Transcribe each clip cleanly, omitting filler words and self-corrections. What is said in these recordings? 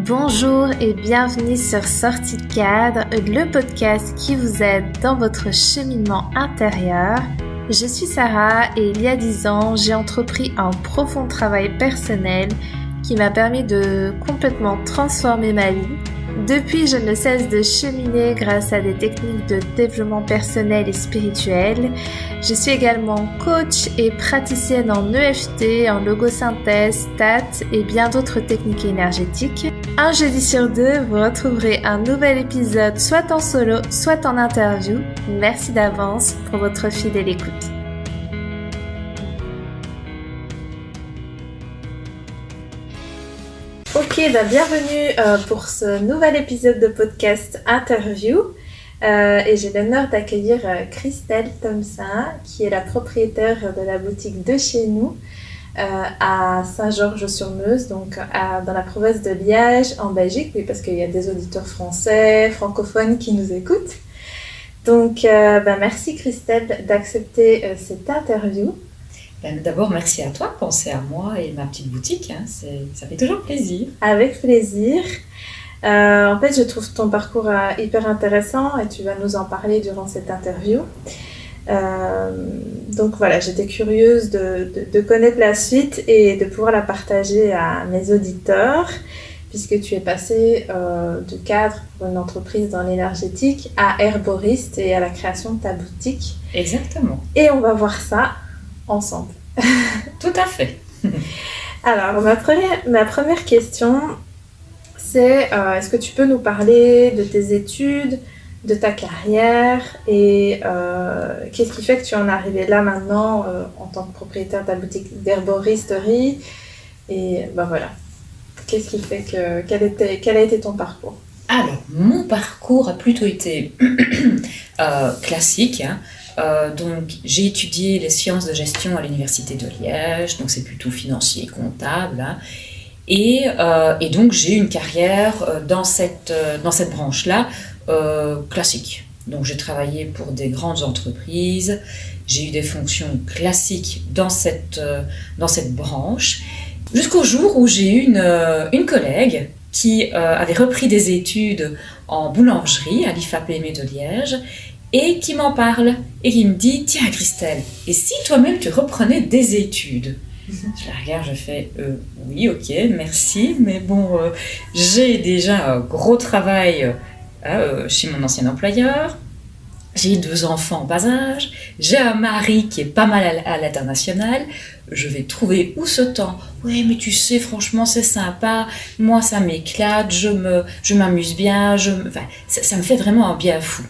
Bonjour et bienvenue sur Sortie de cadre, le podcast qui vous aide dans votre cheminement intérieur. Je suis Sarah et il y a 10 ans, j'ai entrepris un profond travail personnel qui m'a permis de complètement transformer ma vie. Depuis, je ne cesse de cheminer grâce à des techniques de développement personnel et spirituel. Je suis également coach et praticienne en EFT, en logosynthèse, TAT et bien d'autres techniques énergétiques. Un jeudi sur deux, vous retrouverez un nouvel épisode soit en solo, soit en interview. Merci d'avance pour votre fidèle écoute. Ok, bienvenue pour ce nouvel épisode de podcast interview. Et j'ai l'honneur d'accueillir Christelle Thompson, qui est la propriétaire de la boutique de chez nous à Saint-Georges-sur-Meuse, donc dans la province de Liège, en Belgique, oui, parce qu'il y a des auditeurs français, francophones qui nous écoutent. Donc, merci Christelle d'accepter cette interview. D'abord, merci à toi de penser à moi et ma petite boutique. Ça fait toujours plaisir. Avec plaisir. En fait, je trouve ton parcours hyper intéressant et tu vas nous en parler durant cette interview. Donc voilà, j'étais curieuse de connaître la suite et de pouvoir la partager à mes auditeurs, puisque tu es passé de cadre pour une entreprise dans l'énergétique à herboriste et à la création de ta boutique. Exactement. Et on va voir ça ensemble. Tout à fait. Alors, ma première question, c'est est-ce que tu peux nous parler de tes études, de ta carrière et qu'est-ce qui fait que tu en es arrivé là maintenant en tant que propriétaire de ta boutique d'herboristerie et voilà. Qu'est-ce qui fait que quel a été ton parcours? Alors, mon parcours a plutôt été classique. Donc, j'ai étudié les sciences de gestion à l'université de Liège, donc c'est plutôt financier et comptable. Et donc, j'ai eu une carrière dans cette branche-là classique. Donc, j'ai travaillé pour des grandes entreprises, j'ai eu des fonctions classiques dans cette branche, jusqu'au jour où j'ai eu une collègue qui avait repris des études en boulangerie à l'IFAPME de Liège, et qui m'en parle, et qui me dit « Tiens Christelle, et si toi-même tu reprenais des études ?» Je la regarde, je fais « Oui, ok, merci, mais bon, j'ai déjà un gros travail chez mon ancien employeur, j'ai 2 enfants en bas âge, j'ai un mari qui est pas mal à l'international, je vais trouver où ce temps? Oui, mais tu sais, franchement, c'est sympa, moi ça m'éclate, je m'amuse bien, ça me fait vraiment un bien fou. »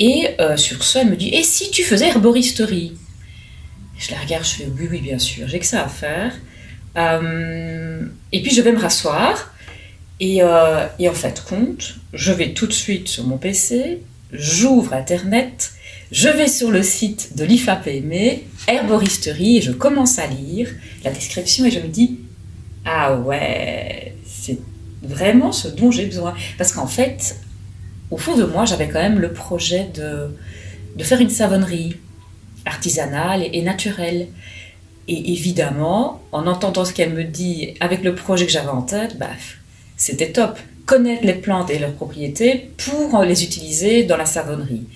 Et sur ça, elle me dit « Et si tu faisais herboristerie ?» Je la regarde, je fais « Oui, bien sûr, j'ai que ça à faire. » Et puis je vais me rasseoir. Et en fait, je vais tout de suite sur mon PC, j'ouvre Internet, je vais sur le site de l'IFAPME, herboristerie, et je commence à lire la description et je me dis « Ah ouais, c'est vraiment ce dont j'ai besoin. » Parce qu'en fait, au fond de moi, j'avais quand même le projet de faire une savonnerie artisanale et naturelle. Et évidemment, en entendant ce qu'elle me dit avec le projet que j'avais en tête, c'était top. Connaître les plantes et leurs propriétés pour les utiliser dans la savonnerie.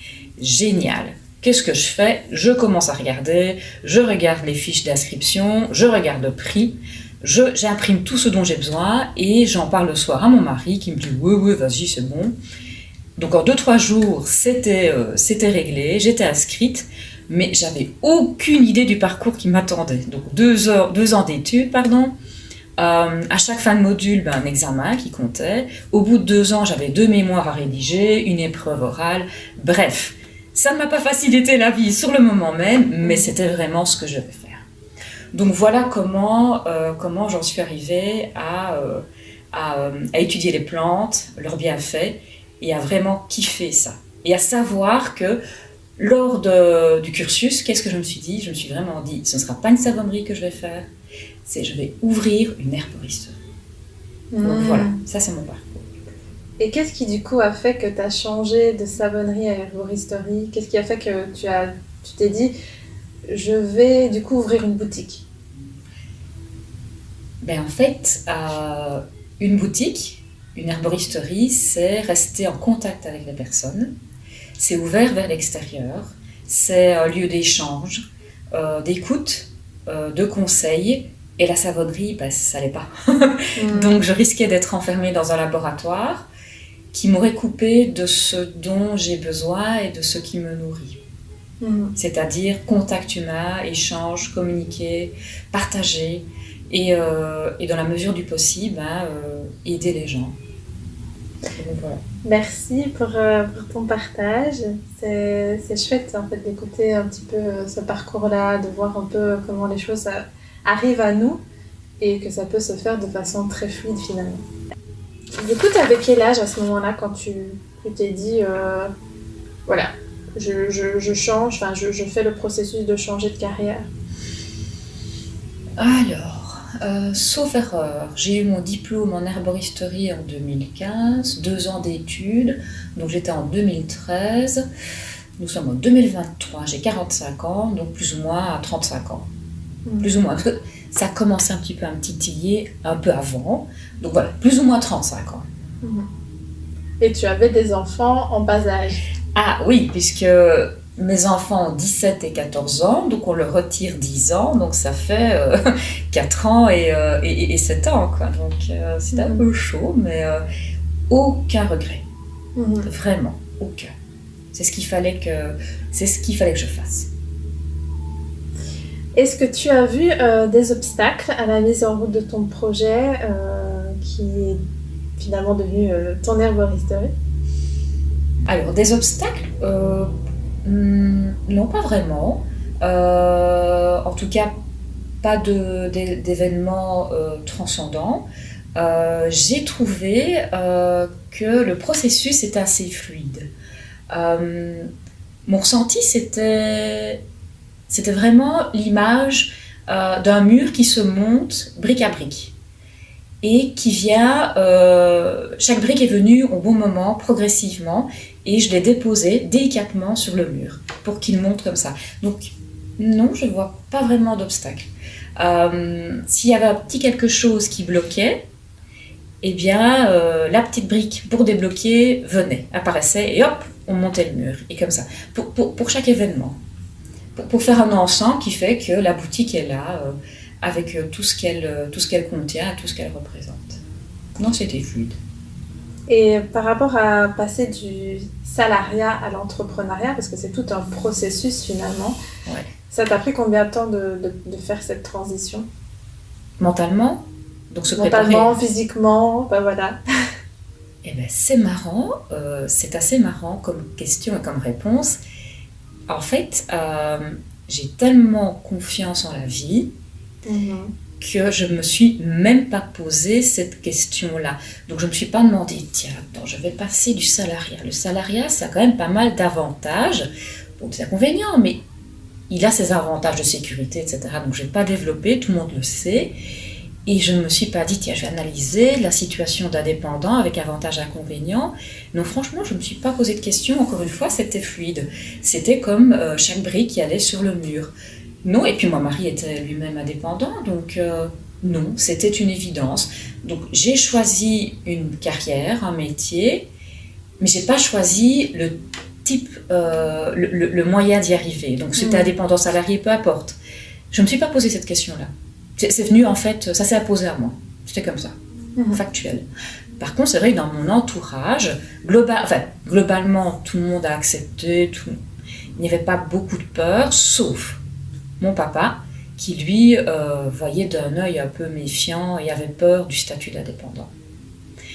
Génial. Qu'est-ce que je fais? Je commence à regarder, je regarde les fiches d'inscription, je regarde le prix, j'imprime tout ce dont j'ai besoin et j'en parle le soir à mon mari qui me dit « Oui, vas-y, c'est bon ». Donc en 2-3 jours, c'était réglé, j'étais inscrite, mais j'avais aucune idée du parcours qui m'attendait. Donc 2 ans d'études, à chaque fin de module, un examen qui comptait. Au bout de 2 ans, j'avais 2 mémoires à rédiger, une épreuve orale. Bref, ça ne m'a pas facilité la vie sur le moment même, mais c'était vraiment ce que je devais faire. Donc voilà comment j'en suis arrivée à étudier les plantes, leurs bienfaits, et à vraiment kiffer ça. Et à savoir que lors du cursus, qu'est-ce que je me suis dit? Je me suis vraiment dit, ce ne sera pas une savonnerie que je vais faire, je vais ouvrir une herboristerie. Donc voilà, ça c'est mon parcours. Et qu'est-ce qui du coup a fait que tu as changé de savonnerie à herboristerie? Qu'est-ce qui a fait que tu t'es dit, je vais du coup ouvrir une boutique? En fait, une boutique, Une herboristerie, c'est rester en contact avec les personnes, c'est ouvert vers l'extérieur, c'est un lieu d'échange, d'écoute, de conseils. Et la savonnerie, ça l'est pas. Donc je risquais d'être enfermée dans un laboratoire qui m'aurait coupé de ce dont j'ai besoin et de ce qui me nourrit. C'est-à-dire contact humain, échange, communiquer, partager et dans la mesure du possible, aider les gens. Donc, voilà. Merci pour ton partage. C'est chouette en fait d'écouter un petit peu ce parcours-là, de voir un peu comment les choses arrivent à nous et que ça peut se faire de façon très fluide finalement. Du coup, tu avais quel âge à ce moment-là quand tu t'es dit voilà, je change, je fais le processus de changer de carrière? Alors, sauf erreur, j'ai eu mon diplôme en herboristerie en 2015, 2 ans d'études, donc j'étais en 2013, nous sommes en 2023, j'ai 45 ans, donc plus ou moins à 35 ans. Plus ou moins, parce que ça commençait un petit peu à me titiller un peu avant, donc voilà, plus ou moins 35 ans. Et tu avais des enfants en bas âge? Ah oui, puisque mes enfants ont 17 et 14 ans, donc on leur retire 10 ans, donc ça fait 4 ans et 7 ans, quoi. Donc c'est un peu chaud, mais aucun regret. Vraiment, aucun. C'est ce qu'il fallait que je fasse. Est-ce que tu as vu des obstacles à la mise en route de ton projet qui est finalement devenu ton herboristerie? Alors, des obstacles non, pas vraiment. En tout cas, pas d'événements transcendants. J'ai trouvé que le processus était assez fluide. Mon ressenti, c'était vraiment l'image d'un mur qui se monte brique à brique et qui vient, chaque brique est venue au bon moment, progressivement, et je l'ai déposé délicatement sur le mur pour qu'il monte comme ça. Donc non, je ne vois pas vraiment d'obstacle. S'il y avait un petit quelque chose qui bloquait, eh bien la petite brique pour débloquer venait, apparaissait, et hop, on montait le mur, et comme ça, pour chaque événement. Pour faire un ensemble qui fait que la boutique est là, avec tout ce qu'elle contient, tout ce qu'elle représente. Non, c'était fluide. Et par rapport à passer du salariat à l'entrepreneuriat, parce que c'est tout un processus finalement, ça t'a pris combien de temps de faire cette transition? Mentalement? Donc se mentalement, préparer. Physiquement, voilà. Eh bien, c'est marrant, c'est assez marrant comme question et comme réponse. En fait, j'ai tellement confiance en la vie que je ne me suis même pas posé cette question-là. Donc je ne me suis pas demandé, tiens, attends, je vais passer du salariat. Le salariat, ça a quand même pas mal d'avantages, bon, des inconvénients, mais il a ses avantages de sécurité, etc. Donc je n'ai pas développé, tout le monde le sait. Et je ne me suis pas dit, tiens, je vais analyser la situation d'indépendant avec avantages et inconvénients. Non, franchement, je ne me suis pas posé de questions. Encore une fois, c'était fluide. C'était comme chaque brique qui allait sur le mur. Non, et puis mon mari était lui-même indépendant, donc non, c'était une évidence. Donc j'ai choisi une carrière, un métier, mais je n'ai pas choisi le type, le moyen d'y arriver. Donc c'était indépendant, salarié, peu importe. Je ne me suis pas posé cette question-là. C'est venu en fait, ça s'est imposé à moi. C'était comme ça, factuel. Par contre, c'est vrai que dans mon entourage, globalement, tout le monde a accepté, il n'y avait pas beaucoup de peur, sauf mon papa, qui lui voyait d'un œil un peu méfiant et avait peur du statut d'indépendant.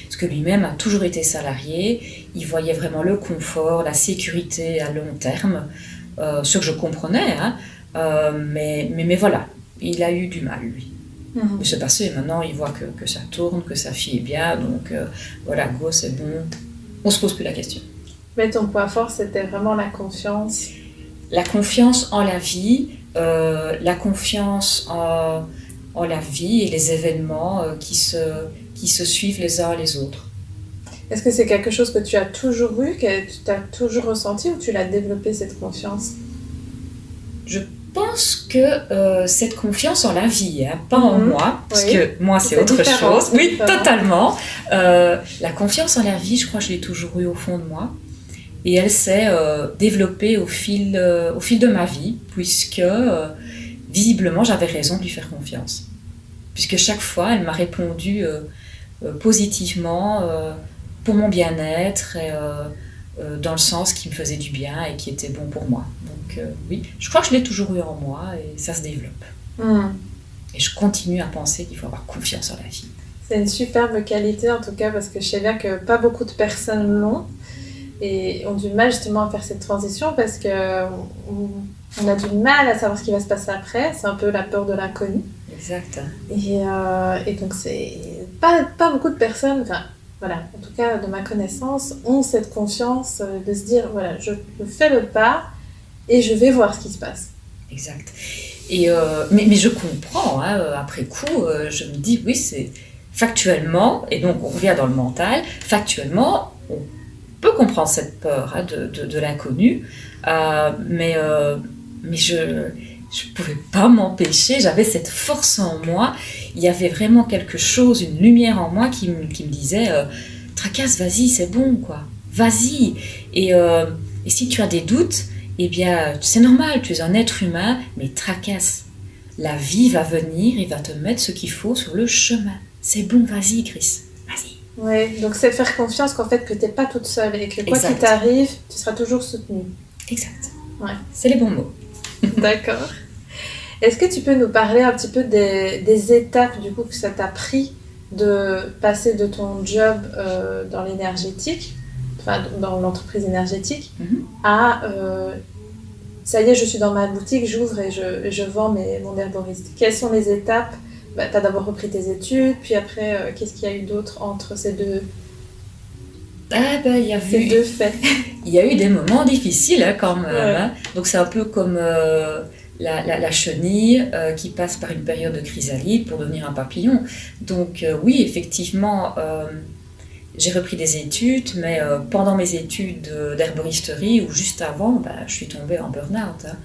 Parce que lui-même a toujours été salarié, il voyait vraiment le confort, la sécurité à long terme, ce que je comprenais, mais voilà. Il a eu du mal, lui. Mais c'est passé, maintenant il voit que ça tourne, que sa fille est bien, donc voilà, go, c'est bon. On se pose plus la question. Mais ton point fort, c'était vraiment la confiance. La confiance en la vie, la confiance en la vie et les événements qui se suivent les uns les autres. Est-ce que c'est quelque chose que tu as toujours eu, que tu as toujours ressenti, ou tu l'as développé, cette confiance? Je pense que cette confiance en la vie, hein, pas en moi, parce que moi c'est autre chose. Oui, totalement. La confiance en la vie, je crois que je l'ai toujours eue au fond de moi. Et elle s'est développée au fil de ma vie, puisque visiblement j'avais raison de lui faire confiance. Puisque chaque fois, elle m'a répondu positivement pour mon bien-être et dans le sens qui me faisait du bien et qui était bon pour moi. Donc oui, je crois que je l'ai toujours eu en moi et ça se développe. Et je continue à penser qu'il faut avoir confiance en la vie. C'est une superbe qualité en tout cas, parce que je sais bien que pas beaucoup de personnes l'ont et ont du mal justement à faire cette transition, parce qu'on a du mal à savoir ce qui va se passer après. C'est un peu la peur de l'inconnu. Exact. Et donc c'est pas beaucoup de personnes, enfin voilà, en tout cas de ma connaissance, ont cette confiance de se dire voilà, je fais le pas et je vais voir ce qui se passe. Exact. Et mais je comprends, hein, après coup, je me dis oui, c'est factuellement, et donc on revient dans le mental, factuellement, on peut comprendre cette peur, hein, de l'inconnu, mais je ne pouvais pas m'empêcher, j'avais cette force en moi, il y avait vraiment quelque chose, une lumière en moi qui me disait tracasse, vas-y, c'est bon, quoi, vas-y. Et si tu as des doutes, eh bien, c'est normal, tu es un être humain, mais tracasse. La vie va venir et va te mettre ce qu'il faut sur le chemin. C'est bon, vas-y, Chris, vas-y. Oui, donc c'est faire confiance qu'en fait, que tu n'es pas toute seule et que quoi qu'il t'arrive, tu seras toujours soutenue. Exact. Ouais. C'est les bons mots. D'accord. Est-ce que tu peux nous parler un petit peu des étapes du coup que ça t'a pris de passer de ton job dans l'énergétique, enfin dans l'entreprise énergétique, à ça y est, je suis dans ma boutique, j'ouvre et je vends mon herboriste. Quelles sont les étapes? Tu as d'abord repris tes études, puis après, qu'est-ce qu'il y a eu d'autre entre ces deux deux faits? Il y a eu des moments difficiles, hein, quand même. Ouais. Hein. Donc c'est un peu comme la chenille qui passe par une période de chrysalide pour devenir un papillon. Donc oui, effectivement, j'ai repris des études, mais pendant mes études d'herboristerie ou juste avant, je suis tombée en burn-out. Hein.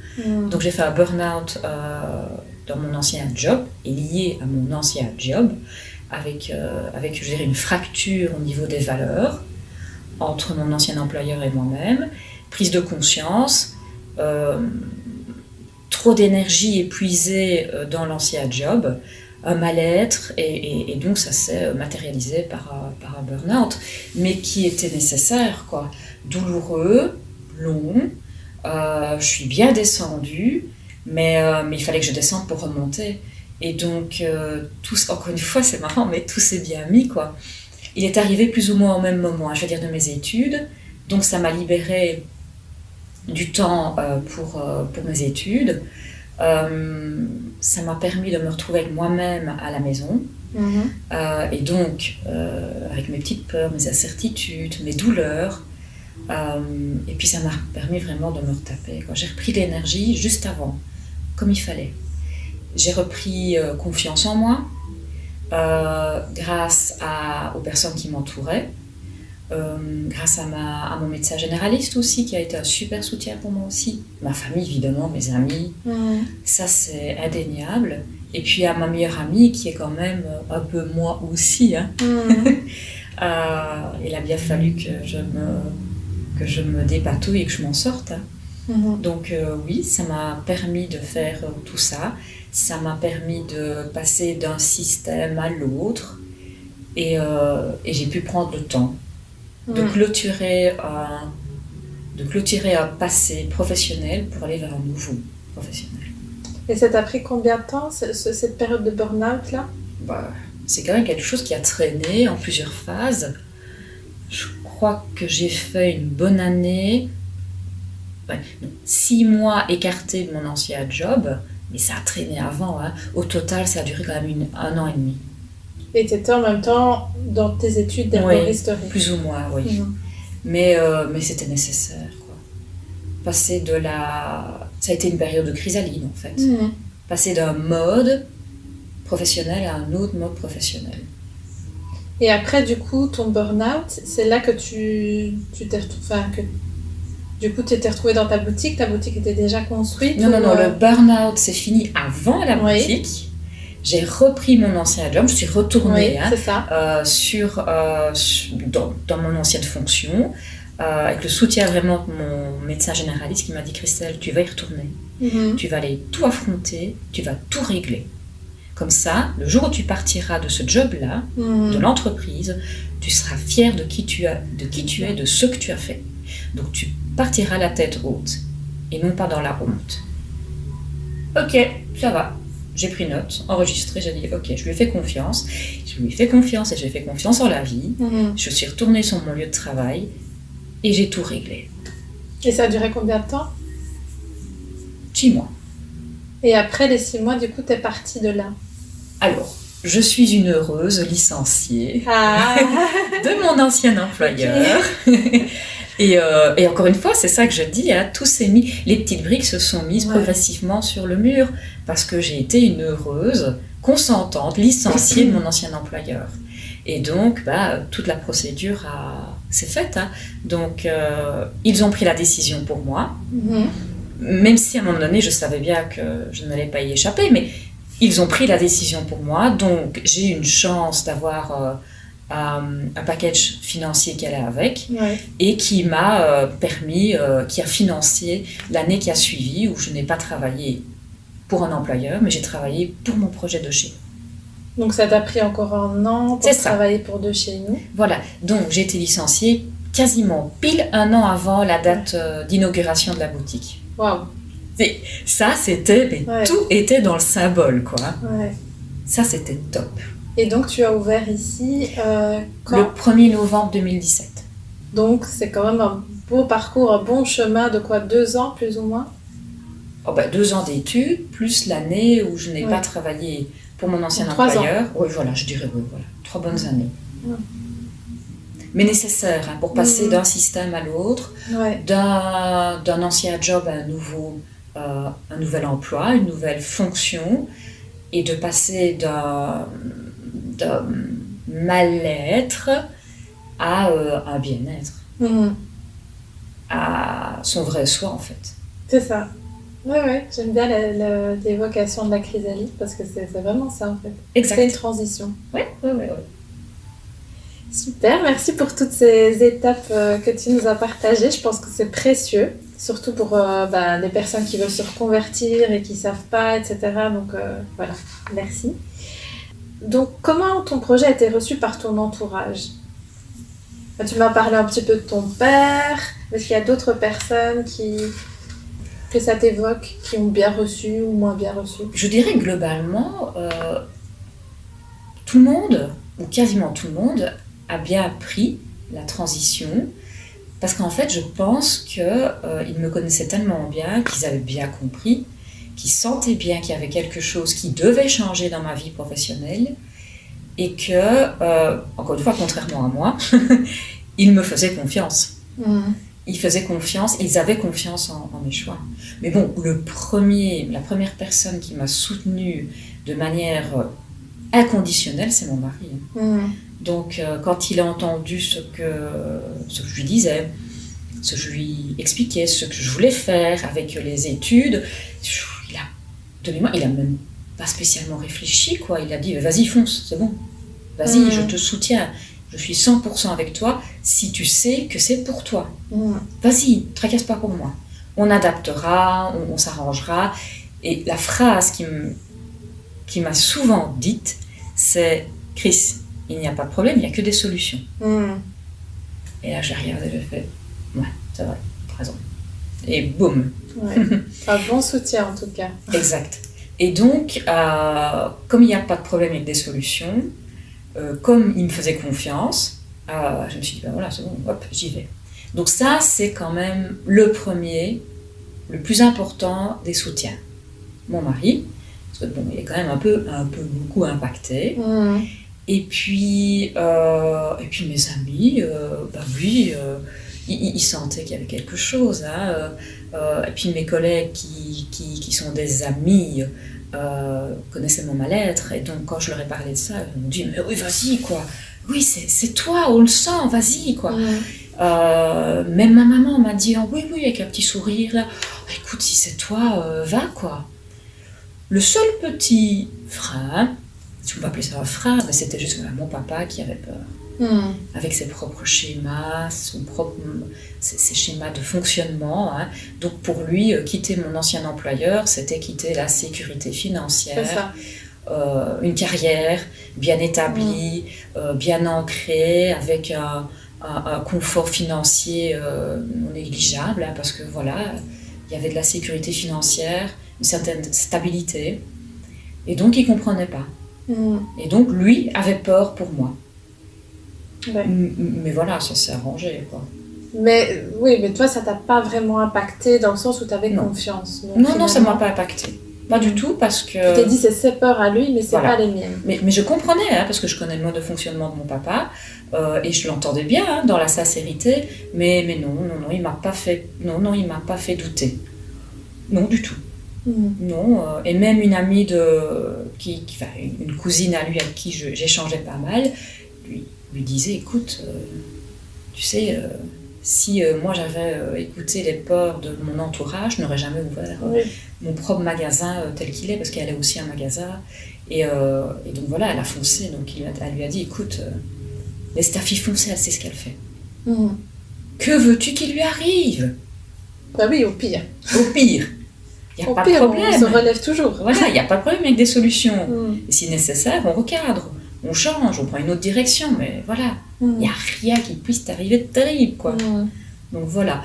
Donc j'ai fait un burn-out dans mon ancien job, et lié à mon ancien job, avec je dirais, une fracture au niveau des valeurs entre mon ancien employeur et moi-même, prise de conscience, trop d'énergie épuisée dans l'ancien job, un mal-être, et donc ça s'est matérialisé par un burn-out, mais qui était nécessaire, quoi. Douloureux, long, je suis bien descendue, mais il fallait que je descende pour remonter. Et donc, encore une fois, c'est marrant, mais tout s'est bien mis, quoi. Il est arrivé plus ou moins au même moment, hein, je veux dire, de mes études, donc ça m'a libéré du temps pour mes études. Ça m'a permis de me retrouver avec moi-même à la maison. Et donc, avec mes petites peurs, mes incertitudes, mes douleurs. Et puis ça m'a permis vraiment de me retaper, quoi. J'ai repris l'énergie juste avant, comme il fallait. J'ai repris confiance en moi, grâce aux personnes qui m'entouraient, grâce à mon médecin généraliste aussi, qui a été un super soutien pour moi aussi. Ma famille, évidemment, mes amis, ça c'est indéniable. Et puis à ma meilleure amie, qui est quand même un peu moi aussi. Hein. Il a bien fallu que je me dépatouille et que je m'en sorte. Hein. Donc oui, ça m'a permis de faire tout ça. Ça m'a permis de passer d'un système à l'autre. Et j'ai pu prendre le temps de clôturer un passé professionnel pour aller vers un nouveau professionnel. Et ça t'a pris combien de temps, cette période de burn-out là? C'est quand même quelque chose qui a traîné en plusieurs phases. Je crois que j'ai fait une bonne année, 6 mois écartés de mon ancien job, mais ça a traîné avant. Hein. Au total, ça a duré quand même 1 an et demi. Et tu étais en même temps dans tes études d'herboristerie? Oui, plus ou moins, oui. Mais c'était nécessaire, quoi. Ça a été une période de chrysalide, en fait. Passer d'un mode professionnel à un autre mode professionnel. Et après, du coup, ton burn-out, c'est là que tu t'es retrouvé... Du coup, tu t'es retrouvée dans ta boutique était déjà construite? Non, le burn-out c'est fini avant la boutique. J'ai repris mon ancien job, je suis retournée dans mon ancienne fonction, avec le soutien vraiment de mon médecin généraliste qui m'a dit « Christelle, tu vas y retourner, tu vas aller tout affronter, tu vas tout régler. Comme ça, le jour où tu partiras de ce job-là, de l'entreprise, tu seras fière de qui tu es, de ce que tu as fait. Donc tu partiras la tête haute et non pas dans la honte. » Ok, ça va. J'ai pris note, enregistré, j'ai dit ok, je lui ai fait confiance. Je lui ai fait confiance et j'ai fait confiance en la vie. Je suis retournée sur mon lieu de travail et j'ai tout réglé. Et ça a duré combien de temps? 6 mois. Et après les 6 mois, du coup, t'es partie de là? Alors, je suis une heureuse licenciée de mon ancien employeur. Okay. Et encore une fois, c'est ça que je dis, hein, les petites briques se sont mises progressivement sur le mur parce que j'ai été une heureuse, consentante, licenciée de mon ancien employeur. Et donc, toute la procédure s'est faite. Hein. Donc, ils ont pris la décision pour moi, même si à un moment donné, je savais bien que je n'allais pas y échapper, mais ils ont pris la décision pour moi. Donc, j'ai eu une chance d'avoir un package financier qui allait avec et qui m'a permis, qui a financé l'année qui a suivi où je n'ai pas travaillé pour un employeur, mais j'ai travaillé pour mon projet de chez nous. Donc ça t'a pris encore 1 an pour travailler pour de chez nous. Voilà, donc j'ai été licenciée quasiment pile 1 an avant la date d'inauguration de la boutique. Waouh. Ça c'était, tout était dans le symbole quoi. Ça c'était top. Et donc, tu as ouvert ici quand? Le 1er novembre 2017. Donc, c'est quand même un beau parcours, un bon chemin de quoi? 2 ans, plus ou moins? 2 ans d'études, plus l'année où je n'ai pas travaillé pour mon ancien employeur. Oui, voilà, je dirais, 3 bonnes années. Mais nécessaires pour passer d'un système à l'autre, d'un ancien job à un nouvel emploi, une nouvelle fonction, et de passer d'un mal-être à un bien-être, à son vrai soi en fait. C'est ça. Ouais, j'aime bien l'évocation de la chrysalide parce que c'est vraiment ça en fait. Exact. C'est une transition. Ouais. Super, merci pour toutes ces étapes que tu nous as partagées. Je pense que c'est précieux, surtout pour les personnes qui veulent se reconvertir et qui ne savent pas, etc. Donc voilà, merci. Donc, comment ton projet a été reçu par ton entourage? Tu m'as parlé un petit peu de ton père. Est-ce qu'il y a d'autres personnes que ça t'évoque, qui ont bien reçu ou moins bien reçu? Je dirais que globalement, tout le monde, ou quasiment tout le monde, a bien appris la transition. Parce qu'en fait, je pense qu'ils me connaissaient tellement bien, qu'ils avaient bien compris, qui sentait bien qu'il y avait quelque chose qui devait changer dans ma vie professionnelle et que, encore une fois, contrairement à moi, ils me faisaient confiance. Ils faisaient confiance, ils avaient confiance en mes choix. Mais bon, la première personne qui m'a soutenue de manière inconditionnelle, c'est mon mari. Donc, quand il a entendu ce que je lui disais, ce que je lui expliquais, ce que je voulais faire avec les études, il a même pas spécialement réfléchi, quoi. Il a dit, vas-y, fonce, c'est bon. Vas-y, je te soutiens. Je suis 100% avec toi si tu sais que c'est pour toi. Vas-y, ne tracasse pas pour moi. On adaptera, on s'arrangera. Et la phrase qui m'a souvent dite, c'est « Chris, il n'y a pas de problème, il n'y a que des solutions. » Et là, j'ai regardé, j'ai fait « Ouais, c'est vrai, t'as raison. » Et boum. Un bon soutien, en tout cas. Exact. Et donc, comme il n'y a pas de problème avec des solutions, comme il me faisait confiance, je me suis dit, voilà, c'est bon, hop, j'y vais. Donc ça, c'est quand même le premier, le plus important des soutiens. Mon mari, parce que bon, il est quand même un peu beaucoup impacté. Et puis mes amis, ils sentaient qu'il y avait quelque chose. Et puis mes collègues qui sont des amis connaissaient mon mal-être. Et donc quand je leur ai parlé de ça, ils m'ont dit « Mais oui, vas-y, quoi. Oui, c'est toi, on le sent, vas-y, quoi. » Même ma maman m'a dit oh, oui, avec un petit sourire, là. Écoute, si c'est toi, va quoi. Le seul petit frein, si on peut appeler ça un frein, mais c'était juste mon papa qui avait peur. Avec ses propres schémas, ses schémas de fonctionnement. Hein. Donc pour lui, quitter mon ancien employeur, c'était quitter la sécurité financière, une carrière bien établie, bien ancrée, avec un confort financier non négligeable, hein, parce que voilà, il y avait de la sécurité financière, une certaine stabilité, et donc il ne comprenait pas. Et donc lui avait peur pour moi. Ouais. Mais voilà, ça s'est arrangé, quoi. Mais oui, mais toi, ça t'a pas vraiment impacté dans le sens où tu avais confiance. Donc, non, ça m'a pas impacté. Pas du tout, parce que... Tu t'es dit, c'est ses peurs à lui, mais c'est pas les miennes. Mais je comprenais, hein, parce que je connais le mode de fonctionnement de mon papa, et je l'entendais bien, hein, dans la sincérité, mais non, il m'a pas fait douter. Non, du tout. Non, et même une amie une cousine à lui avec qui j'échangeais pas mal, lui disait, écoute, tu sais, si moi j'avais écouté les peurs de mon entourage, je n'aurais jamais ouvert mon propre magasin tel qu'il est, parce qu'elle a aussi un magasin. Et donc voilà, elle a foncé, donc elle lui a dit, écoute, laisse ta fille foncer, elle sait ce qu'elle fait. Que veux-tu qu'il lui arrive? Bah oui, au pire. Au pire. Il n'y a pas de problème. On se relève toujours. Voilà, il n'y a pas de problème avec des solutions. Et si nécessaire, on recadre. On change, on prend une autre direction, mais voilà, il n'y a rien qui puisse t'arriver de terrible, quoi. Donc voilà,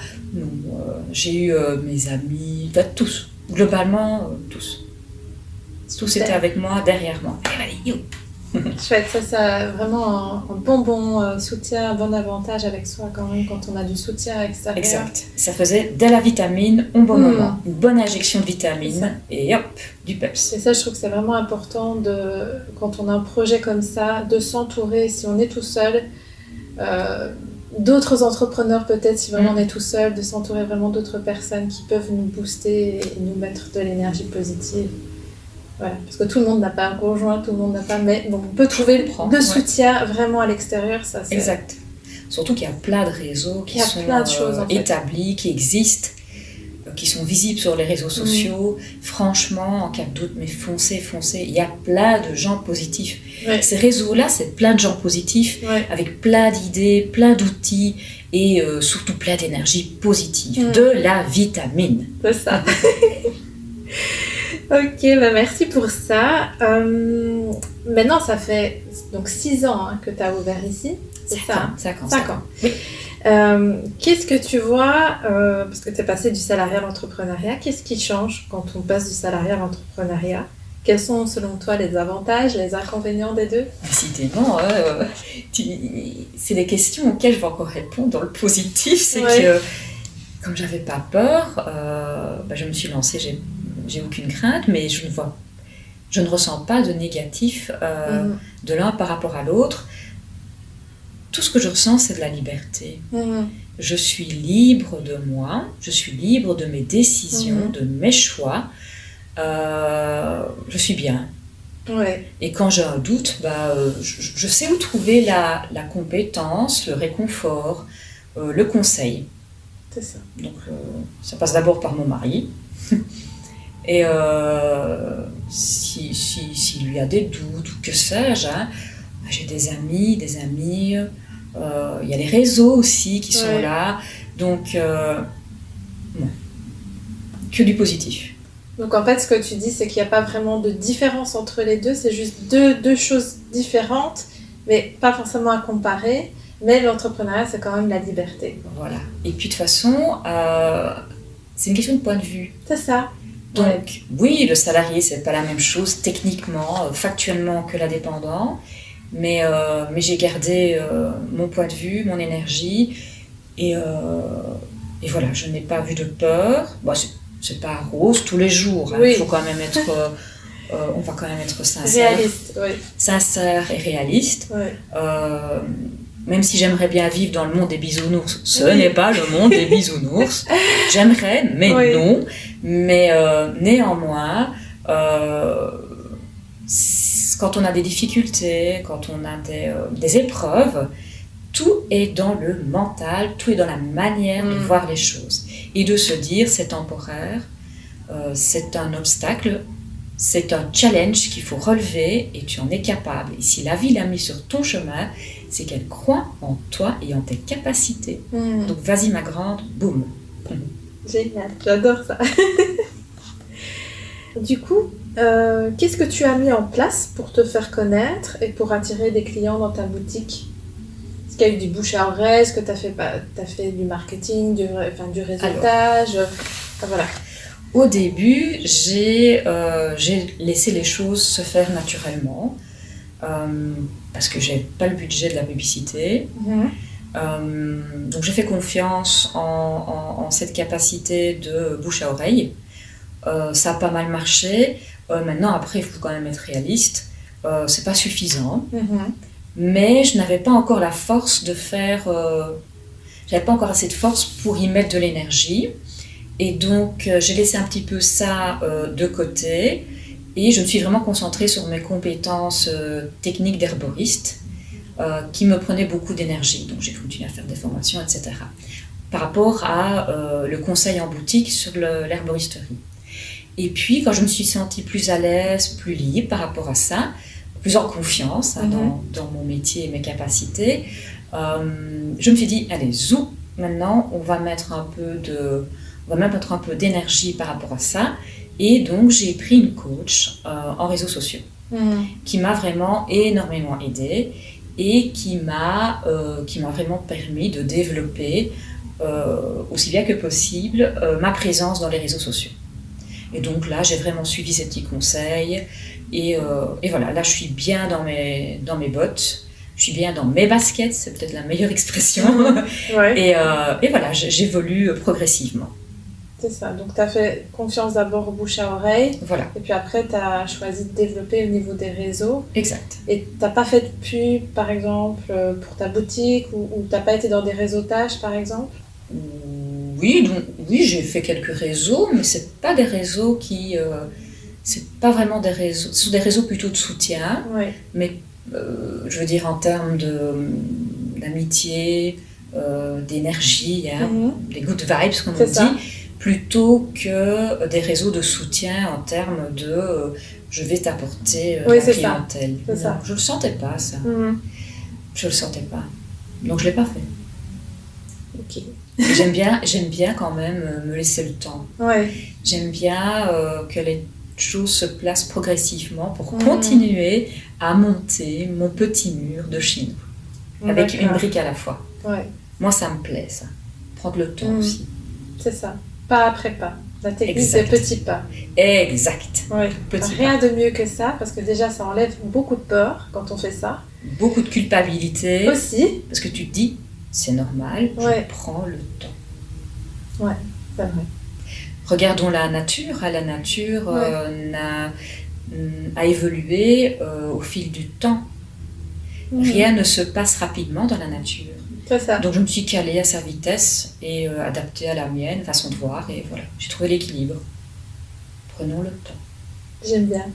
j'ai eu mes amis, tous, globalement, tous. Tous étaient avec moi, derrière moi. Allez, yo. Chouette, ça vraiment un bon soutien, un bon avantage avec soi quand même, quand on a du soutien extérieur. Exact, ça faisait de la vitamine au bon moment, une bonne injection de vitamine, et hop, du peps. Et ça, je trouve que c'est vraiment important, quand on a un projet comme ça, de s'entourer, si on est tout seul, d'autres entrepreneurs peut-être, si vraiment on est tout seul, de s'entourer vraiment d'autres personnes qui peuvent nous booster et nous mettre de l'énergie positive. Voilà, parce que tout le monde n'a pas un conjoint, tout le monde n'a pas, mais bon, on peut trouver le soutien vraiment à l'extérieur, ça c'est... Exact. Surtout qu'il y a plein de réseaux qui sont établis, qui existent, qui sont visibles sur les réseaux sociaux. Franchement, en cas de doute, mais foncez, il y a plein de gens positifs. Ces réseaux-là, c'est plein de gens positifs, avec plein d'idées, plein d'outils, et surtout plein d'énergie positive, de la vitamine. C'est ça. Ok, merci pour ça. Maintenant, ça fait donc 6 ans que tu as ouvert ici. C'est ça, 5 ans. Oui. Qu'est-ce que tu vois, parce que tu es passé du salariat à l'entrepreneuriat, qu'est-ce qui change quand on passe du salariat à l'entrepreneuriat? Quels sont selon toi les avantages, les inconvénients des deux? Décidément, c'est des questions auxquelles je vais encore répondre dans le positif. C'est que, comme j'avais pas peur, je me suis lancée, j'ai aucune crainte, mais je ne ressens pas de négatif de l'un par rapport à l'autre. Tout ce que je ressens, c'est de la liberté. Je suis libre de moi, je suis libre de mes décisions, de mes choix. Je suis bien. Et quand j'ai un doute, je sais où trouver la compétence, le réconfort, le conseil. C'est ça. Donc, ça passe d'abord par mon mari. Et s'il lui a des doutes ou que sais-je, j'ai des amis, il y a les réseaux aussi qui sont là, donc que du positif. Donc en fait, ce que tu dis, c'est qu'il n'y a pas vraiment de différence entre les deux, c'est juste deux choses différentes, mais pas forcément à comparer, mais l'entrepreneuriat, c'est quand même la liberté. Voilà, et puis de toute façon, c'est une question de point de vue. C'est ça. Donc oui, le salarié, c'est pas la même chose techniquement, factuellement que l'indépendant, mais j'ai gardé mon point de vue, mon énergie, et voilà, je n'ai pas vu de peur. Bon, c'est pas rose tous les jours, il faut quand même être on va quand même être sincère, réaliste, sincère et réaliste. Même si j'aimerais bien vivre dans le monde des bisounours, ce n'est pas le monde des bisounours. J'aimerais, mais non. Mais néanmoins, quand on a des difficultés, quand on a des épreuves, tout est dans le mental, tout est dans la manière de voir les choses. Et de se dire, c'est temporaire, c'est un obstacle, c'est un challenge qu'il faut relever et tu en es capable. Et si la vie l'a mis sur ton chemin, c'est qu'elle croit en toi et en tes capacités. Donc vas-y ma grande, boum. Génial, j'adore ça. Du coup, qu'est-ce que tu as mis en place pour te faire connaître et pour attirer des clients dans ta boutique? Est-ce qu'il y a eu du bouche à oreille? Est-ce que tu as fait du marketing, du réseautage? Voilà. Au début, j'ai laissé les choses se faire naturellement parce que j'ai pas le budget de la publicité. Donc j'ai fait confiance en cette capacité de bouche à oreille. Ça a pas mal marché. Maintenant, après, il faut quand même être réaliste. C'est pas suffisant. Mais je n'avais pas encore la force de faire... j'avais pas encore assez de force pour y mettre de l'énergie. Et donc, j'ai laissé un petit peu ça de côté. Et je me suis vraiment concentrée sur mes compétences techniques d'herboriste qui me prenaient beaucoup d'énergie. Donc, j'ai continué à faire des formations, etc. Par rapport à le conseil en boutique sur l'herboristerie. Et puis, quand je me suis sentie plus à l'aise, plus libre par rapport à ça, plus en confiance dans mon métier et mes capacités, je me suis dit, allez, zou, maintenant, on va mettre un peu d'énergie par rapport à ça. Et donc, j'ai pris une coach en réseaux sociaux qui m'a vraiment énormément aidée et qui m'a vraiment permis de développer aussi bien que possible ma présence dans les réseaux sociaux. Et donc là, j'ai vraiment suivi ces petits conseils. Et voilà, là, je suis bien dans mes bottes. Je suis bien dans mes baskets, c'est peut-être la meilleure expression. Et voilà, j'évolue progressivement. C'est ça, donc tu as fait confiance d'abord au bouche à oreille. Voilà. Et puis après, tu as choisi de développer au niveau des réseaux. Exact. Et tu n'as pas fait de pub, par exemple, pour ta boutique ou tu n'as pas été dans des réseautages, par exemple? Oui, j'ai fait quelques réseaux, mais c'est pas des réseaux qui... c'est pas vraiment des réseaux... Ce sont des réseaux plutôt de soutien. Mais je veux dire en termes d'amitié, d'énergie, des good vibes, comme on dit, plutôt que des réseaux de soutien en termes de je vais t'apporter la clientèle. Ça. Je le sentais pas, ça. Je le sentais pas. Donc je l'ai pas fait. Ok. J'aime bien quand même me laisser le temps. J'aime bien que les choses se placent progressivement pour continuer à monter mon petit mur de chez nous, avec une brique à la fois. Moi, ça me plaît, ça. Prendre le temps aussi. C'est ça. Pas après pas. La technique, c'est petit pas. Exact. Rien de mieux que ça, parce que déjà, ça enlève beaucoup de peur quand on fait ça. Beaucoup de culpabilité. Aussi. Parce que tu te dis, c'est normal, je prends le temps. C'est vrai. Regardons la nature. La nature a évolué au fil du temps. Rien ne se passe rapidement dans la nature. C'est ça. Donc je me suis calée à sa vitesse et adaptée à la mienne, façon de voir, et voilà, j'ai trouvé l'équilibre. Prenons le temps. J'aime bien.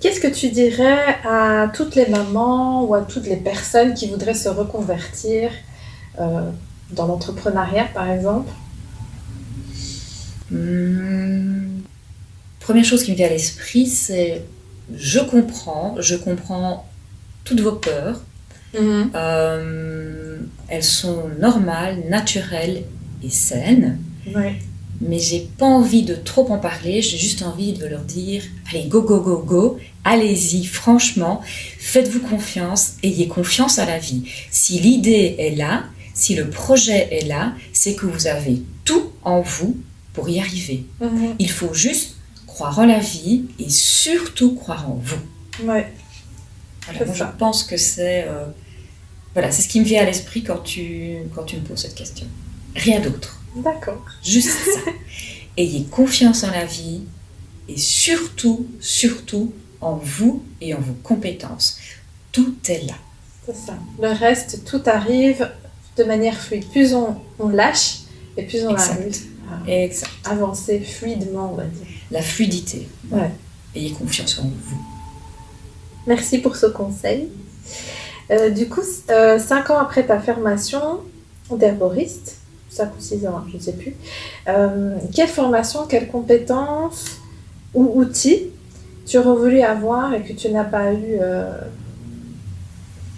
Qu'est-ce que tu dirais à toutes les mamans ou à toutes les personnes qui voudraient se reconvertir dans l'entrepreneuriat, par exemple? Première chose qui me vient à l'esprit, c'est je comprends toutes vos peurs. Elles sont normales, naturelles et saines. Mais j'ai pas envie de trop en parler, j'ai juste envie de leur dire allez, go, go, go, go, allez-y, franchement, faites-vous confiance, ayez confiance à la vie. Si l'idée est là, si le projet est là, c'est que vous avez tout en vous pour y arriver. Il faut juste croire en la vie et surtout croire en vous. Voilà, moi, je pense que c'est ce qui me vient à l'esprit quand tu me poses cette question. Rien d'autre. D'accord. Juste ça. Ayez confiance en la vie et surtout en vous et en vos compétences. Tout est là. C'est ça. Le reste, tout arrive de manière fluide. Plus on lâche et plus on arrive à avancer fluidement, on va dire. La fluidité. Ayez confiance en vous. Merci pour ce conseil. Du coup, 5 ans après ta formation d'herboriste, 5 ou 6 ans, je ne sais plus, quelle formation, quelles compétences ou outils tu aurais voulu avoir et que tu n'as pas eu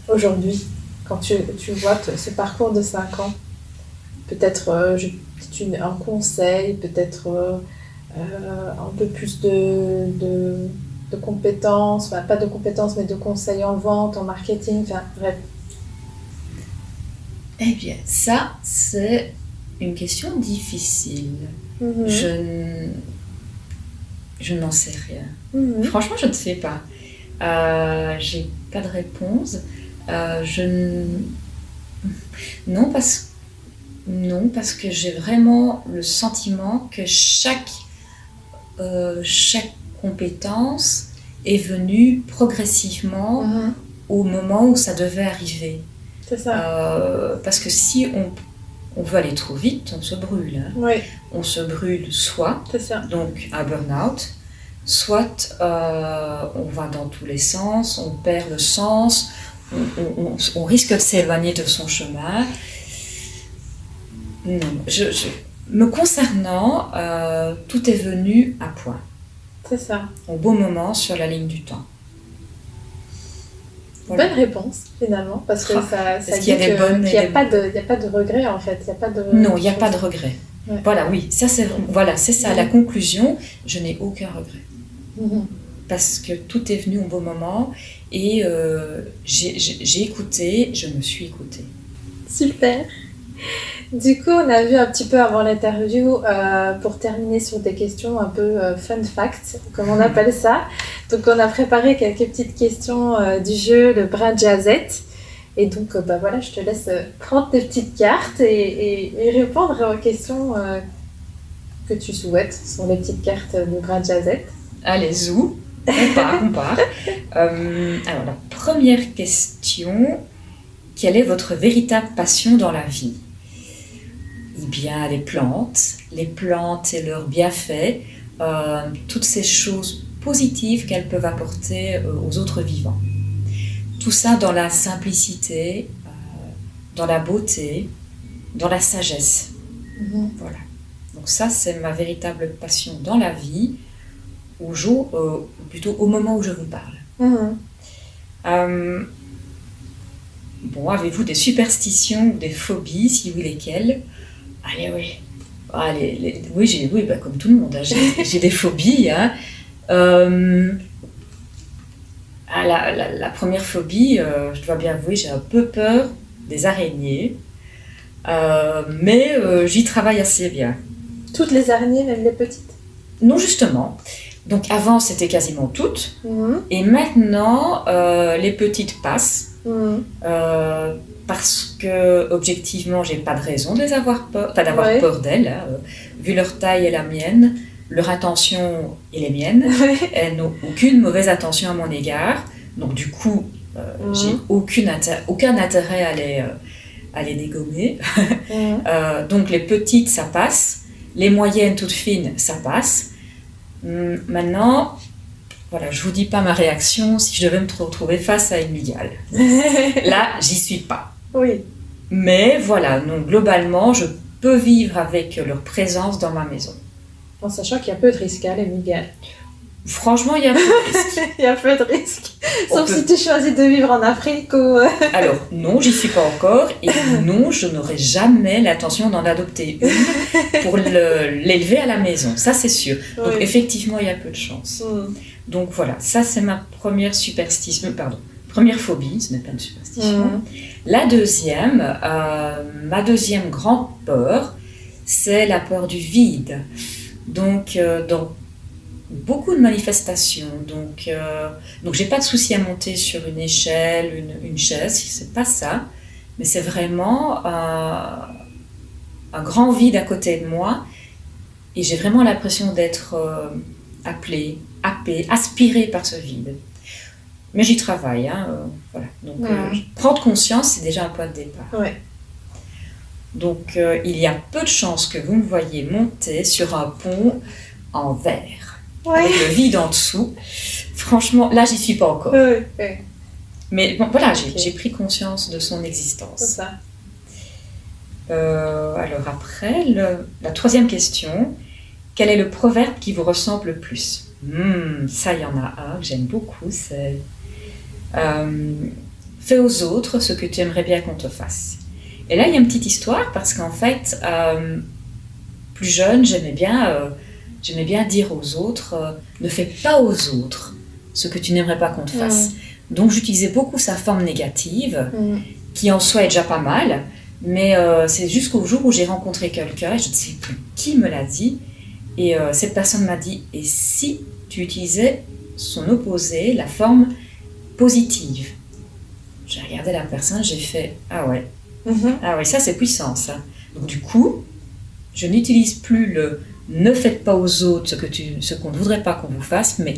aujourd'hui, quand tu vois ce parcours de 5 ans? Peut-être un conseil, peut-être un peu plus de compétences, enfin pas de compétences, mais de conseils en vente, en marketing, enfin bref. Eh bien, ça, c'est une question difficile. Je n'en sais rien. Franchement, je ne sais pas. J'ai pas de réponse. Non, parce que j'ai vraiment le sentiment que chaque compétence est venue progressivement au moment où ça devait arriver. C'est ça. Parce que si on veut aller trop vite, on se brûle. Hein. Oui. On se brûle soit, donc un burn-out, soit on va dans tous les sens, on perd le sens, on risque de s'éloigner de son chemin. Non, me concernant, tout est venu à point. C'est ça. Au bon moment, sur la ligne du temps. Voilà. Bonne réponse, finalement, parce que ça dit qu'il n'y a pas de regret, en fait. Non, il n'y a pas de regret. Ouais. Voilà, oui, c'est ça, la conclusion, je n'ai aucun regret. Parce que tout est venu au bon moment et j'ai écouté, je me suis écoutée. Super. Du coup, on a vu un petit peu avant l'interview, pour terminer sur des questions un peu fun facts, comme on appelle ça. Donc, on a préparé quelques petites questions du jeu, le brin jazzette. Et donc, voilà, je te laisse prendre tes petites cartes et répondre aux questions que tu souhaites sur les petites cartes du brin jazzette. Allez, zou, on part. Alors, la première question, quelle est votre véritable passion dans la vie ? Eh bien, les plantes et leurs bienfaits, toutes ces choses positives qu'elles peuvent apporter aux autres vivants. Tout ça dans la simplicité, dans la beauté, dans la sagesse. Voilà. Donc ça, c'est ma véritable passion dans la vie, plutôt au moment où je vous parle. Bon, avez-vous des superstitions ou des phobies, si oui, lesquelles ? Allez, oui. Oui, comme tout le monde, hein, j'ai des phobies. Hein. La première phobie, je dois bien avouer, j'ai un peu peur des araignées, mais j'y travaille assez bien. Toutes les araignées, même les petites ? Non, justement. Donc avant, c'était quasiment toutes, et maintenant, les petites passent. Parce que objectivement j'ai pas de raison de les avoir peur, pas d'avoir peur d'elles, hein. Vu leur taille et la mienne, leur intention et les miennes, elles n'ont aucune mauvaise intention à mon égard, donc du coup j'ai aucun intérêt à les dégommer. Donc les petites ça passe, les moyennes toutes fines ça passe. Maintenant, voilà, je vous dis pas ma réaction si je devais me retrouver face à une mygale. Là, j'y suis pas. Oui. Mais voilà, donc globalement, je peux vivre avec leur présence dans ma maison. En sachant qu'il y a peu de risques, hein, les mygales. Franchement, il y a peu de risques. Il y a peu de risques. Sauf si tu choisis de vivre en Afrique ou... Alors, non, j'y suis pas encore. Et non, je n'aurai jamais l'intention d'en adopter une pour l'élever à la maison. Ça, c'est sûr. Donc, effectivement, il y a peu de chance. Donc, voilà. Ça, c'est ma première superstition. Première phobie, ce n'est pas une superstition. La deuxième, ma deuxième grande peur, c'est la peur du vide. Donc, dans beaucoup de manifestations, donc j'ai pas de souci à monter sur une échelle, une chaise, c'est pas ça, mais c'est vraiment un grand vide à côté de moi, et j'ai vraiment l'impression d'être happée, aspirée par ce vide. Mais j'y travaille, hein, voilà. Donc prendre conscience, c'est déjà un point de départ. Ouais. Donc il y a peu de chances que vous me voyiez monter sur un pont en verre. Avec le vide en dessous. Franchement, là, j'y suis pas encore. Mais bon, voilà, Ok. j'ai pris conscience de son C'est existence. ça. Alors après, la troisième question, quel est le proverbe qui vous ressemble le plus? Ça, il y en a un que j'aime beaucoup, c'est fais aux autres ce que tu aimerais bien qu'on te fasse. Et là, il y a une petite histoire parce qu'en fait, plus jeune, j'aimais bien dire aux autres ne fais pas aux autres ce que tu n'aimerais pas qu'on te fasse. Donc, j'utilisais beaucoup sa forme négative, qui en soi est déjà pas mal, mais c'est jusqu'au jour où j'ai rencontré quelqu'un, et je ne sais plus qui me l'a dit, et cette personne m'a dit, et si tu utilisais son opposé, la forme positive? J'ai regardé la personne, j'ai fait, ah ouais, ça c'est puissant ça. Donc du coup, je n'utilise plus le ne faites pas aux autres ce qu'on ne voudrait pas qu'on vous fasse, mais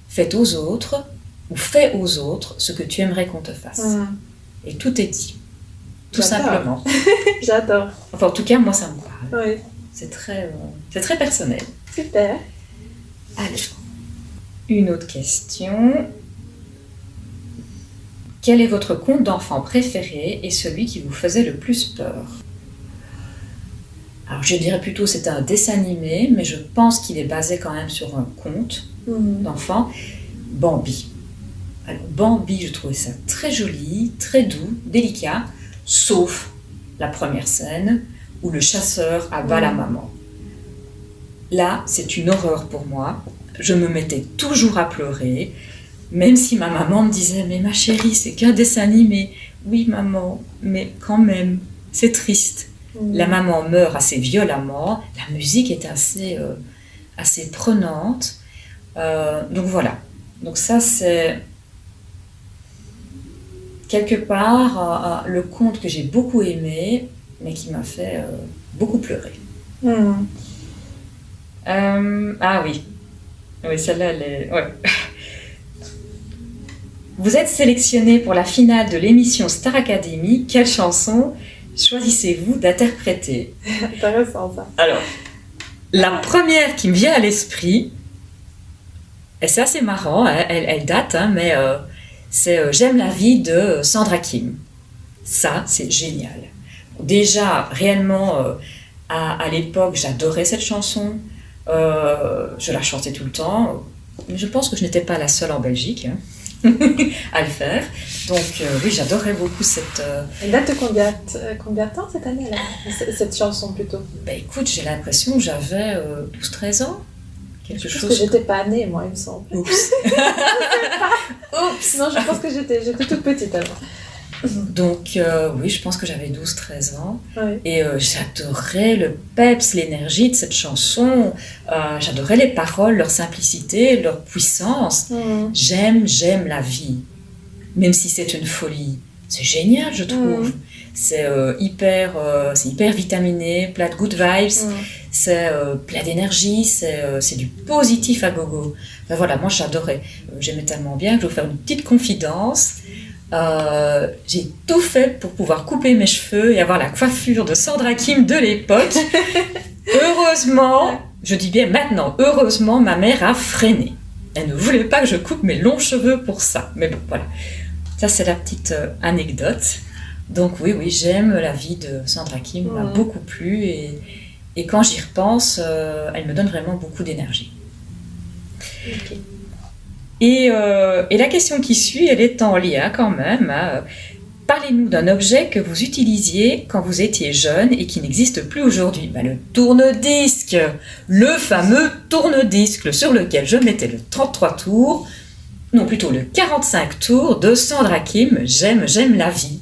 faites aux autres, ou fais aux autres ce que tu aimerais qu'on te fasse. Et tout est dit. Tout J'adore. simplement. J'adore. Enfin, en tout cas, moi, ça me parle. Oui. C'est très personnel. Super. Allez. Une autre question. Quel est votre conte d'enfant préféré et celui qui vous faisait le plus peur? Alors, je dirais plutôt c'était un dessin animé, mais je pense qu'il est basé quand même sur un conte d'enfant. Bambi. Alors, Bambi, je trouvais ça très joli, très doux, délicat, sauf la première scène où le chasseur abat la maman. Là, c'est une horreur pour moi. Je me mettais toujours à pleurer, même si ma maman me disait « Mais ma chérie, c'est qu'un dessin animé. » Oui, maman, mais quand même, c'est triste. La maman meurt assez violemment, la musique est assez prenante. Donc voilà. Donc ça, c'est quelque part le conte que j'ai beaucoup aimé, mais qui m'a fait beaucoup pleurer. Ah oui. Oui, celle-là, elle est... Ouais. Vous êtes sélectionné pour la finale de l'émission Star Academy. Quelle chanson choisissez-vous d'interpréter? Intéressant ça. Alors, la première qui me vient à l'esprit, et c'est assez marrant, hein, elle date, hein, mais c'est J'aime la vie de Sandra Kim. Ça, c'est génial. Déjà, réellement, à l'époque, j'adorais cette chanson. Je la chantais tout le temps. Je pense que je n'étais pas la seule en Belgique à le faire. Donc oui, j'adorais beaucoup cette... Elle date de combien de temps cette année-là? Cette chanson plutôt. Ben écoute, j'ai l'impression que j'avais 12-13 ans. Quelque Je pense chose... que j'étais pas née, moi, il me semble. Oups. Oups. Non, je pense que j'étais toute petite alors. Donc oui, je pense que j'avais 12-13 ans. Oui. Et j'adorais le peps, l'énergie de cette chanson. J'adorais les paroles, leur simplicité, leur puissance. J'aime la vie. Même si c'est une folie. C'est génial, je trouve. C'est hyper vitaminé, plein de good vibes. C'est plein d'énergie, c'est du positif à gogo. Enfin, voilà, moi j'adorais. J'aimais tellement bien que je vais vous faire une petite confidence. J'ai tout fait pour pouvoir couper mes cheveux et avoir la coiffure de Sandra Kim de l'époque. Heureusement, je dis bien maintenant, heureusement, ma mère a freiné. Elle ne voulait pas que je coupe mes longs cheveux pour ça. Mais bon, voilà. Ça, c'est la petite anecdote. Donc oui, j'aime la vie de Sandra Kim, m'a beaucoup plu. Et quand j'y repense, elle me donne vraiment beaucoup d'énergie. Okay. Et la question qui suit, elle est en lien quand même. Hein. Parlez-nous d'un objet que vous utilisiez quand vous étiez jeune et qui n'existe plus aujourd'hui. Ben, le tourne-disque, le fameux tourne-disque sur lequel je mettais le 33 tours, non plutôt le 45 tours de Sandra Kim, j'aime la vie.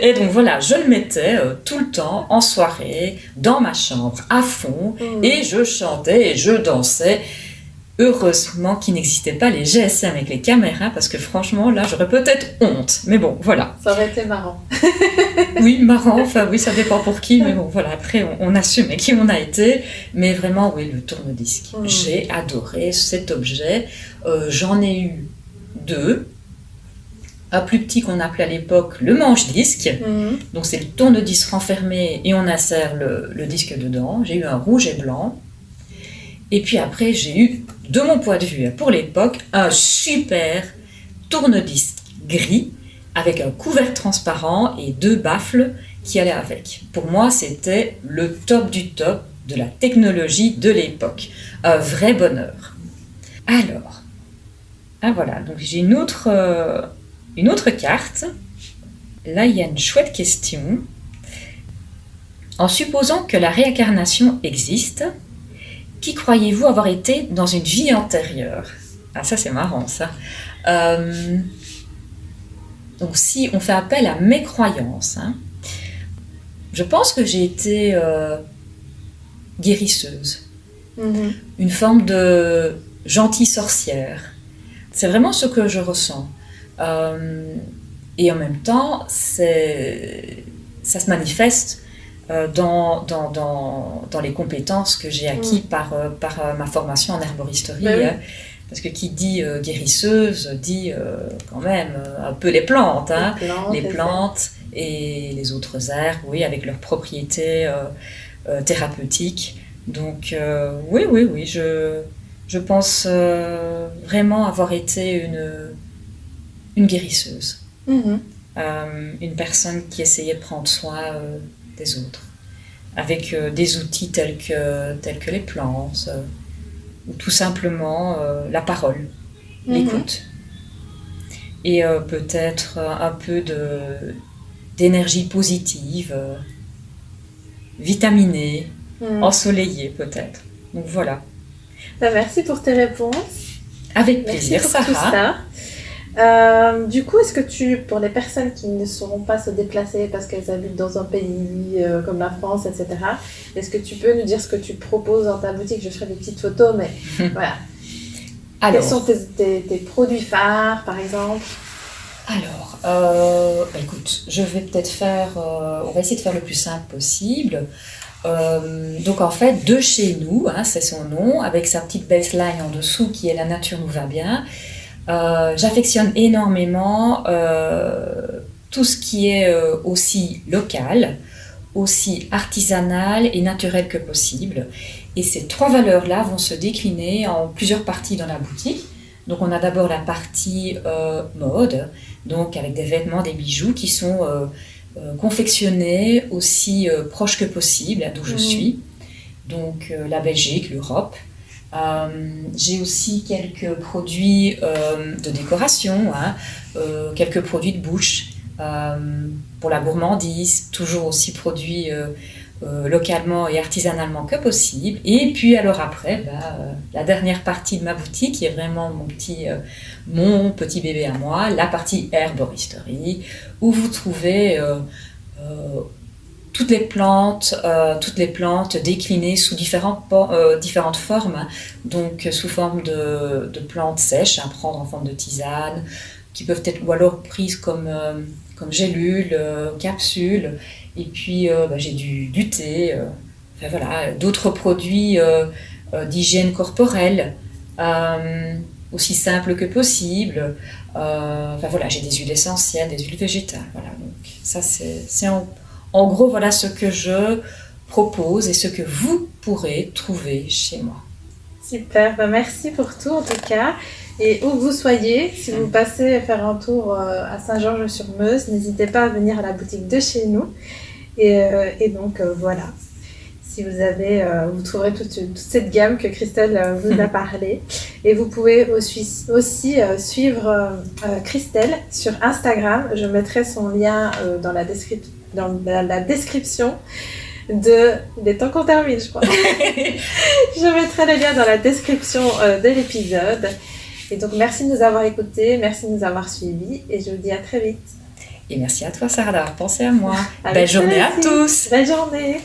Et donc voilà, je le mettais tout le temps en soirée, dans ma chambre, à fond, et je chantais et je dansais. Heureusement qu'il n'existait pas les GSM avec les caméras, parce que franchement, là, j'aurais peut-être honte. Mais bon, voilà. Ça aurait été marrant. Oui, marrant, enfin oui, ça dépend pour qui, mais bon, voilà, après, on assume qui on a été. Mais vraiment, oui, le tourne-disque. J'ai adoré cet objet. J'en ai eu 2. Un plus petit qu'on appelait à l'époque le manche-disque. Donc, c'est le tourne-disque renfermé et on insère le disque dedans. J'ai eu un rouge et blanc. Et puis après, j'ai eu, de mon point de vue, pour l'époque, un super tourne-disque gris avec un couvercle transparent et 2 baffles qui allaient avec. Pour moi, c'était le top du top de la technologie de l'époque. Un vrai bonheur. Alors, voilà, donc j'ai une autre carte. Là, il y a une chouette question. En supposant que la réincarnation existe, qui croyez-vous avoir été dans une vie antérieure? Ah, ça c'est marrant, ça. Donc si on fait appel à mes croyances, je pense que j'ai été guérisseuse. Une forme de gentille sorcière. C'est vraiment ce que je ressens. Et en même temps, ça se manifeste dans les compétences que j'ai acquises par ma formation en herboristerie. Oui. Parce que qui dit guérisseuse dit quand même un peu les plantes. Les plantes et les autres herbes, oui, avec leurs propriétés thérapeutiques. Donc oui, je pense vraiment avoir été une guérisseuse. Une personne qui essayait de prendre soin des autres, avec des outils tels que les plantes, ou tout simplement la parole, l'écoute. Et peut-être un peu d'énergie positive, vitaminée, ensoleillée peut-être. Donc voilà. Merci pour tes réponses. Avec plaisir, Merci pour Sarah. tout ça. Du coup, est-ce que pour les personnes qui ne sauront pas se déplacer parce qu'elles habitent dans un pays comme la France, etc., est-ce que tu peux nous dire ce que tu proposes dans ta boutique? Je ferai des petites photos, mais voilà. Alors, quels sont tes produits phares, par exemple? Alors, écoute, je vais peut-être on va essayer de faire le plus simple possible. Donc en fait, de chez nous, c'est son nom, avec sa petite baseline en dessous qui est La nature nous va bien. J'affectionne énormément tout ce qui est aussi local, aussi artisanal et naturel que possible. Et ces 3 valeurs-là vont se décliner en plusieurs parties dans la boutique. Donc on a d'abord la partie mode, donc avec des vêtements, des bijoux qui sont confectionnés aussi proches que possible d'où je suis. Donc la Belgique, l'Europe. J'ai aussi quelques produits de décoration, quelques produits de bouche pour la gourmandise, toujours aussi produits localement et artisanalement que possible. Et puis alors après, la dernière partie de ma boutique qui est vraiment mon petit bébé à moi, la partie herboristerie, où vous trouvez toutes les plantes déclinées sous différentes formes, donc sous forme de plantes sèches à prendre en forme de tisane, qui peuvent être ou alors prises comme gélules, capsules, et puis j'ai du thé, voilà, d'autres produits d'hygiène corporelle, aussi simples que possible. Voilà, j'ai des huiles essentielles, des huiles végétales, voilà, donc ça c'est en gros, voilà ce que je propose et ce que vous pourrez trouver chez moi. Super, merci pour tout en tout cas. Et où que vous soyez, si vous passez faire un tour à Saint-Georges-sur-Meuse, n'hésitez pas à venir à la boutique de chez nous. Et donc voilà, si vous trouverez toute cette gamme que Christelle vous a parlé. Et vous pouvez aussi suivre Christelle sur Instagram. Je mettrai son lien dans la description des temps qu'on termine, je crois. Je mettrai le lien dans la description de l'épisode. Et donc, merci de nous avoir écoutés, merci de nous avoir suivis et je vous dis à très vite. Et merci à toi, Sarah, d'avoir pensé à moi. Belle journée à tous. Belle journée.